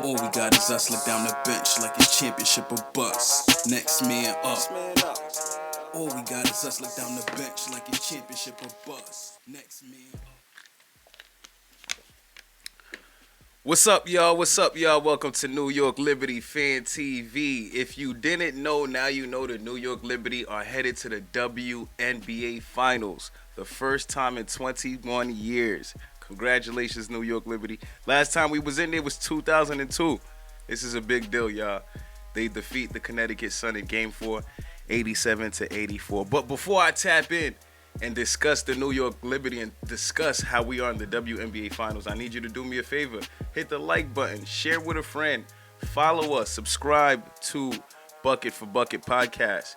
All we got is us look down the bench like it's championship or bust. Next man up. All we got is us look down the bench like it's championship or bust. Next man up. What's up, y'all? What's up, y'all? Welcome to New York Liberty Fan TV. If you didn't know, now you know the New York Liberty are headed to the WNBA Finals. The first time in 21 years. Congratulations, New York Liberty. Last time we was in there was 2002. This is a big deal, y'all. They defeat the Connecticut Sun in Game 4, 87-84. But before I tap in and discuss the New York Liberty and discuss how we are in the WNBA Finals, I need you to do me a favor. Hit the like button, share with a friend, follow us, subscribe to Bucket for Bucket Podcast.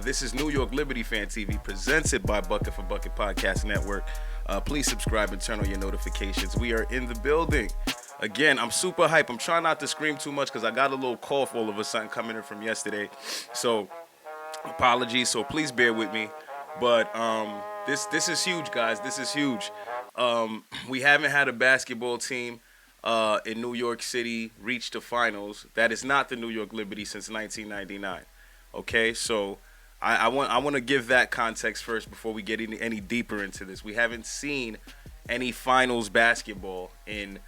This is New York Liberty Fan TV presented by Bucket for Bucket Podcast Network. Please subscribe and turn on your notifications. We are in the building. Again, I'm super hype. I'm trying not to scream too much because I got a little cough all of a sudden coming in from yesterday. So, apologies. So, please bear with me. But this is huge, guys. This is huge. We haven't had a basketball team in New York City reach the finals. That is not the New York Liberty since 1999. Okay, so I want to give that context first before we get any deeper into this. We haven't seen any finals basketball in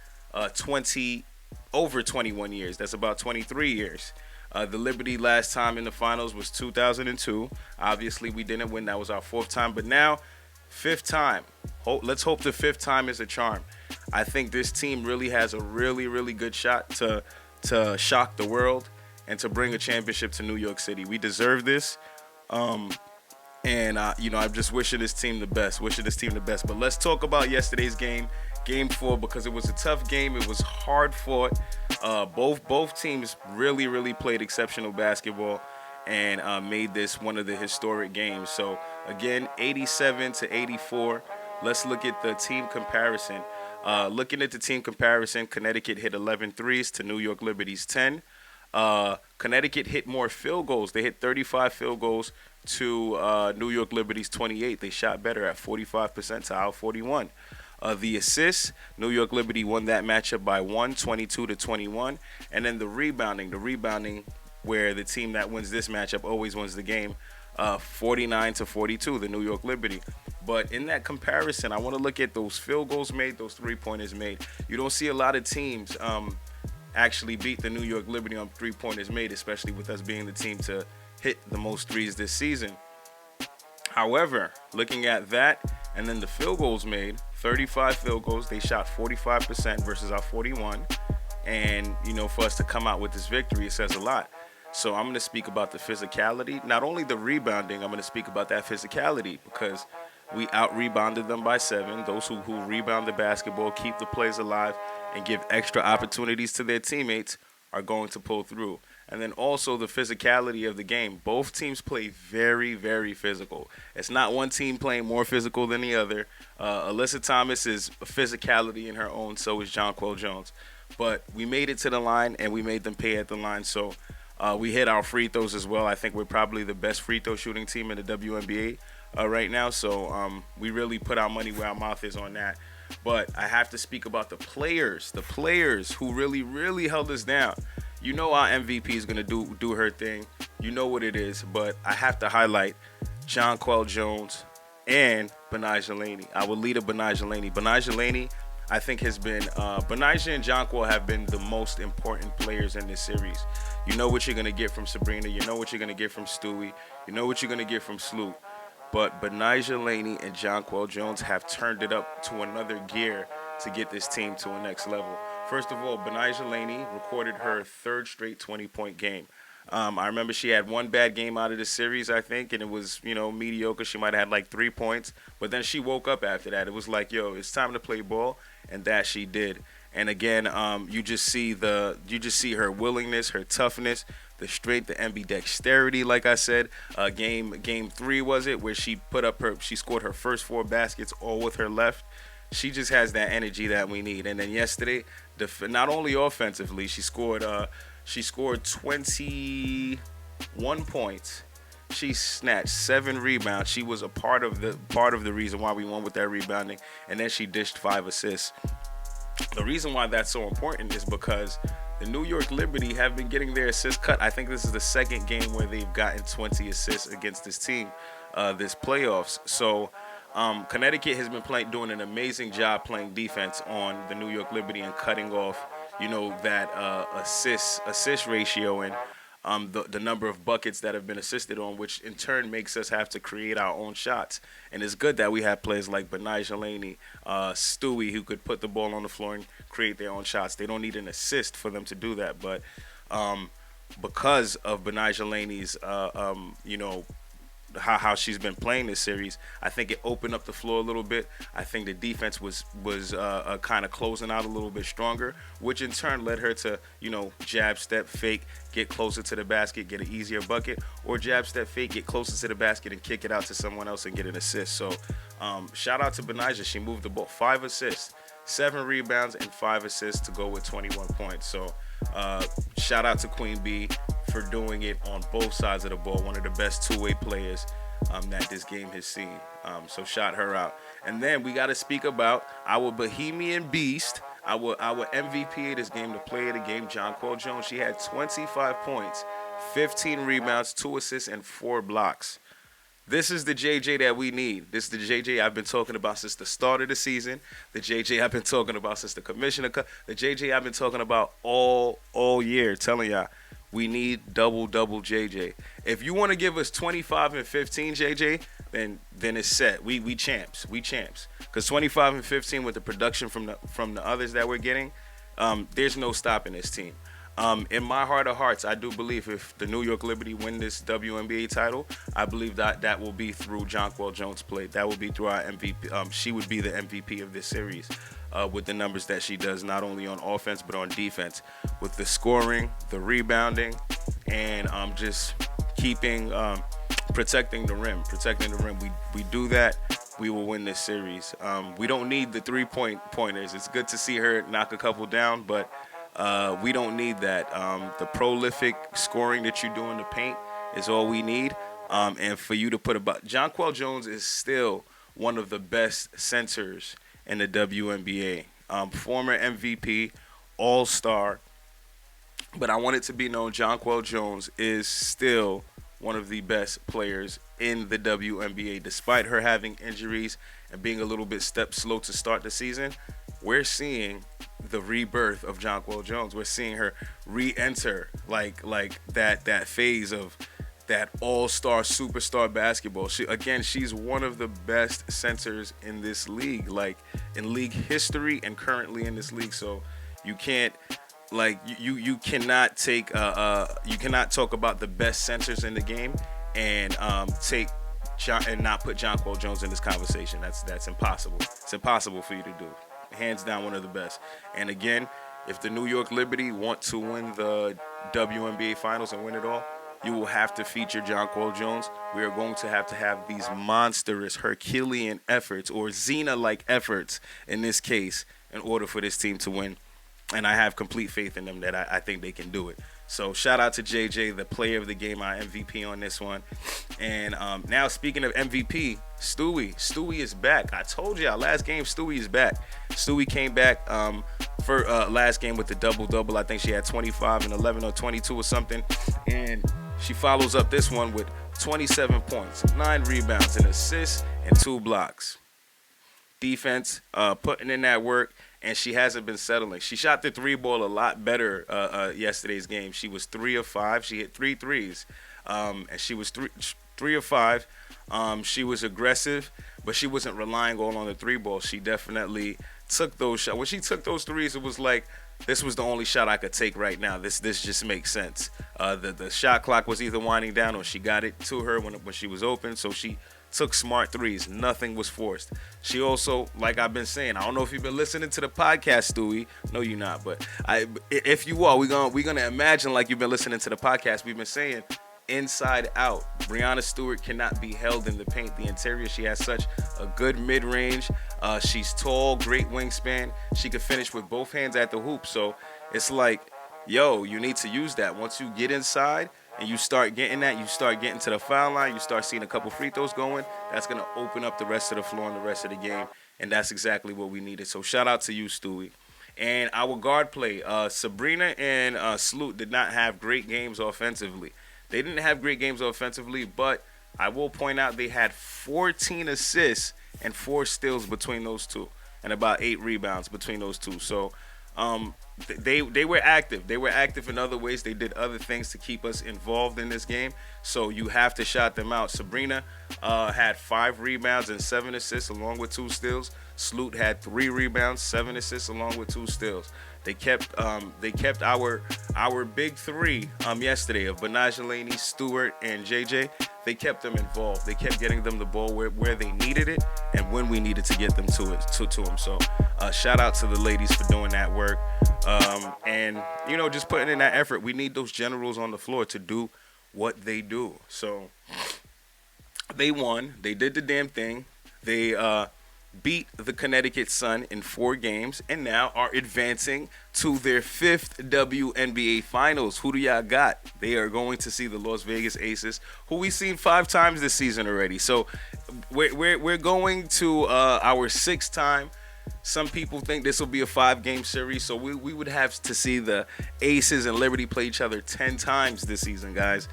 over 21 years. That's about 23 years. The Liberty last time in the finals was 2002. Obviously, we didn't win. That was our fourth time. But now, fifth time. Let's hope the fifth time is a charm. I think this team really has a really, really good shot to shock the world and to bring a championship to New York City. We deserve this. I'm just wishing this team the best. But let's talk about yesterday's game, Game 4, because it was a tough game. It was hard fought. Both teams really, really played exceptional basketball and made this one of the historic games. So, again, 87-84. Let's look at the team comparison. Looking at the team comparison, Connecticut hit 11 threes to New York Liberty's 10. Connecticut hit more field goals. They hit 35 field goals to New York Liberty's 28. They shot better at 45% to our 41. The assists, New York Liberty won that matchup by 22-21. And then the rebounding where the team that wins this matchup always wins the game, 49-42, the New York Liberty. But in that comparison, I want to look at those field goals made, those three-pointers made. You don't see a lot of teams actually beat the New York Liberty on three-pointers made, especially with us being the team to hit the most threes this season. However, looking at that and then the field goals made, 35 field goals, they shot 45% versus our 41. And, for us to come out with this victory, it says a lot. So I'm going to speak about the physicality, not only the rebounding, I'm going to speak about that physicality because we out-rebounded them by 7. Those who rebound the basketball, keep the plays alive, and give extra opportunities to their teammates are going to pull through. And then also the physicality of the game. Both teams play very, very physical. It's not one team playing more physical than the other. Alyssa Thomas is a physicality in her own, so is Jonquel Jones. But we made it to the line, and we made them pay at the line. So we hit our free throws as well. I think we're probably the best free throw shooting team in the WNBA right now. So we really put our money where our mouth is on that. But I have to speak about the players who really, really held us down. You know our MVP is going to do her thing. You know what it is. But I have to highlight Jonquel Jones and Betnijah Laney. Our leader, Betnijah Laney. Betnijah Laney, I think, has been Betnijah and Jonquel have been the most important players in this series. You know what you're going to get from Sabrina. You know what you're going to get from Stewie. You know what you're going to get from Sloot. But Betnijah Laney and Jonquel Jones have turned it up to another gear to get this team to a next level. First of all, Betnijah Laney recorded her third straight 20-point game. I remember she had one bad game out of the series, I think, and it was, mediocre. She might have had like 3 points, but then she woke up after that. It was like, it's time to play ball, and that she did. And again, you just see her willingness, her toughness, the strength, the ambidexterity. Like I said, game 3 was it where she scored her first 4 baskets all with her left. She just has that energy that we need. And then yesterday, not only offensively, she scored 21 points. She snatched 7 rebounds. She was a part of the reason why we won with that rebounding. And then she dished 5 assists. The reason why that's so important is because the New York Liberty have been getting their assist cut. I think this is the second game where they've gotten 20 assists against this team, this playoffs. So Connecticut has been doing an amazing job playing defense on the New York Liberty and cutting off, that assist ratio and the number of buckets that have been assisted on, which in turn makes us have to create our own shots. And it's good that we have players like Benai Laney, Stewie, who could put the ball on the floor and create their own shots. They don't need an assist for them to do that, but because of Benai Laney's, how she's been playing this series, I think it opened up the floor a little bit. I think the defense was kind of closing out a little bit stronger, which in turn led her to, jab, step, fake, get closer to the basket, get an easier bucket, or jab, step, fake, get closer to the basket and kick it out to someone else and get an assist. So shout out to Benija. She moved the ball, 5 assists, 7 rebounds, and 5 assists to go with 21 points. So shout out to Queen Bee for doing it on both sides of the ball. One of the best two-way players that this game has seen. So shout her out. And then we got to speak about our Bohemian Beast, our MVP of this game, the player of the game, Jonquel Jones. She had 25 points, 15 rebounds, 2 assists, and 4 blocks. This is the JJ that we need. This is the JJ I've been talking about since the start of the season. The JJ I've been talking about since the commissioner cut. The JJ I've been talking about all year, telling y'all we need double JJ. If you want to give us 25 and 15 JJ, then it's set. We champs. We champs. Because 25 and 15 with the production from the others that we're getting, there's no stopping this team. In my heart of hearts, I do believe if the New York Liberty win this WNBA title, I believe that will be through Jonquel Jones' play. That will be through our MVP. She would be the MVP of this series with the numbers that she does, not only on offense but on defense, with the scoring, the rebounding, and just keeping protecting the rim. We do that, we will win this series. We don't need the three-pointers. It's good to see her knock a couple down, but we don't need that. The prolific scoring that you do in the paint is all we need. And for you to put about Jonquel Jones is still one of the best centers in the WNBA. Former MVP, All-Star. But I want it to be known, Jonquel Jones is still one of the best players in the WNBA. Despite her having injuries and being a little bit slow to start the season, we're seeing the rebirth of Jonquel Jones. We're seeing her re-enter like that phase of that all-star superstar basketball. She's one of the best centers in this league, like in league history and currently in this league. So you can't you cannot take you cannot talk about the best centers in the game and and not put Jonquel Jones in this conversation. That's impossible. It's impossible for you to do. Hands down, one of the best. And again, if the New York Liberty want to win the WNBA Finals and win it all, you will have to feature Jonquel Jones. We are going to have these monstrous Herculean efforts, or Xena-like efforts in this case, in order for this team to win. And I have complete faith in them that I think they can do it. So shout out to JJ, the player of the game, our MVP on this one. And now speaking of MVP, Stewie is back. I told y'all last game Stewie is back. Stewie came back for last game with the double-double. I think she had 25 and 11 or 22 or something. And she follows up this one with 27 points, 9 rebounds, an assist, and 2 blocks. Defense, putting in that work. And she hasn't been settling. She shot the 3-ball a lot better yesterday's game. She was 3 of 5. She hit 3 threes. And she was 3 of 5. She was aggressive, but she wasn't relying all on the 3-ball. She definitely took those shots. When she took those threes, it was like, this was the only shot I could take right now. This just makes sense. The shot clock was either winding down or she got it to her when she was open. So she took smart threes. Nothing was forced. She also, like I've been saying, I don't know if you've been listening to the podcast, Stewie. No, you're not. But if you are, we're gonna imagine like you've been listening to the podcast. We've been saying inside out. Breanna Stewart cannot be held in the paint. The interior, she has such a good mid-range. She's tall, great wingspan. She could finish with both hands at the hoop. So it's like, yo, you need to use that. Once you get inside and you start getting that, you start getting to the foul line, you start seeing a couple free throws going, that's going to open up the rest of the floor and the rest of the game, and that's exactly what we needed. So shout out to you, Stewie. And our guard play, Sabrina and Sloot did not have great games offensively. They didn't have great games offensively, but I will point out they had 14 assists and 4 steals between those two, and about 8 rebounds between those two. So they were active. They were active in other ways. They did other things to keep us involved in this game. So you have to shout them out. Sabrina had 5 rebounds and 7 assists along with 2 steals. Sloot had 3 rebounds, 7 assists along with 2 steals. They kept our big three yesterday of Benajelani, Stewart, and JJ. They kept them involved. They kept getting them the ball where they needed it and when we needed to get them to them. So shout out to the ladies for doing that work. And just putting in that effort. We need those generals on the floor to do what they do. So they won. They did the damn thing. They beat the Connecticut Sun in 4 games and now are advancing to their 5th WNBA Finals. Who do y'all got? They are going to see the Las Vegas Aces, who we've seen 5 times this season already. So we're going to our 6th time. Some people think this will be a 5-game series, so we would have to see the Aces and Liberty play each other 10 times this season, guys,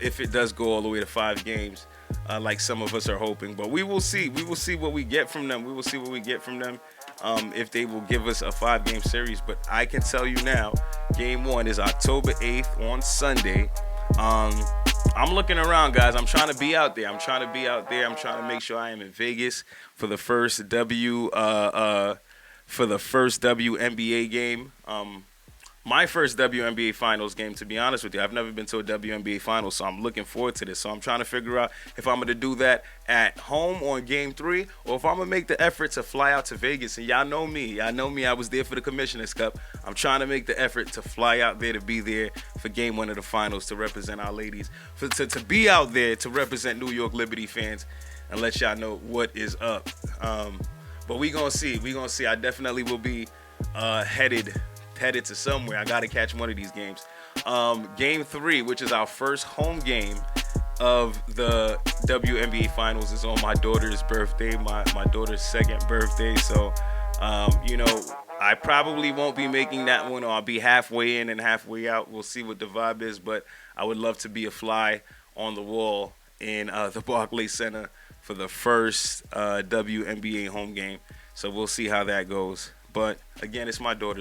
if it does go all the way to 5 games. Like some of us are hoping, but we will see. We will see what we get from them. If they will give us a 5-game series. But I can tell you now, Game 1 is October 8th on Sunday. I'm looking around, guys. I'm trying to be out there. I'm trying to make sure I am in Vegas for the first WNBA game. My first WNBA Finals game, to be honest with you. I've never been to a WNBA Finals, so I'm looking forward to this. So I'm trying to figure out if I'm going to do that at home on Game 3 or if I'm going to make the effort to fly out to Vegas. And y'all know me. I was there for the Commissioner's Cup. I'm trying to make the effort to fly out there to be there for Game 1 of the Finals to represent our ladies. To be out there to represent New York Liberty fans and let y'all know what is up. But we going to see. I definitely will be headed to somewhere. I got to catch one of these games. Game 3, which is our first home game of the WNBA Finals, is on my daughter's birthday, my daughter's 2nd birthday. So, I probably won't be making that one, or I'll be halfway in and halfway out. We'll see what the vibe is, but I would love to be a fly on the wall in the Barclays Center for the first WNBA home game. So we'll see how that goes. But again, it's my daughter's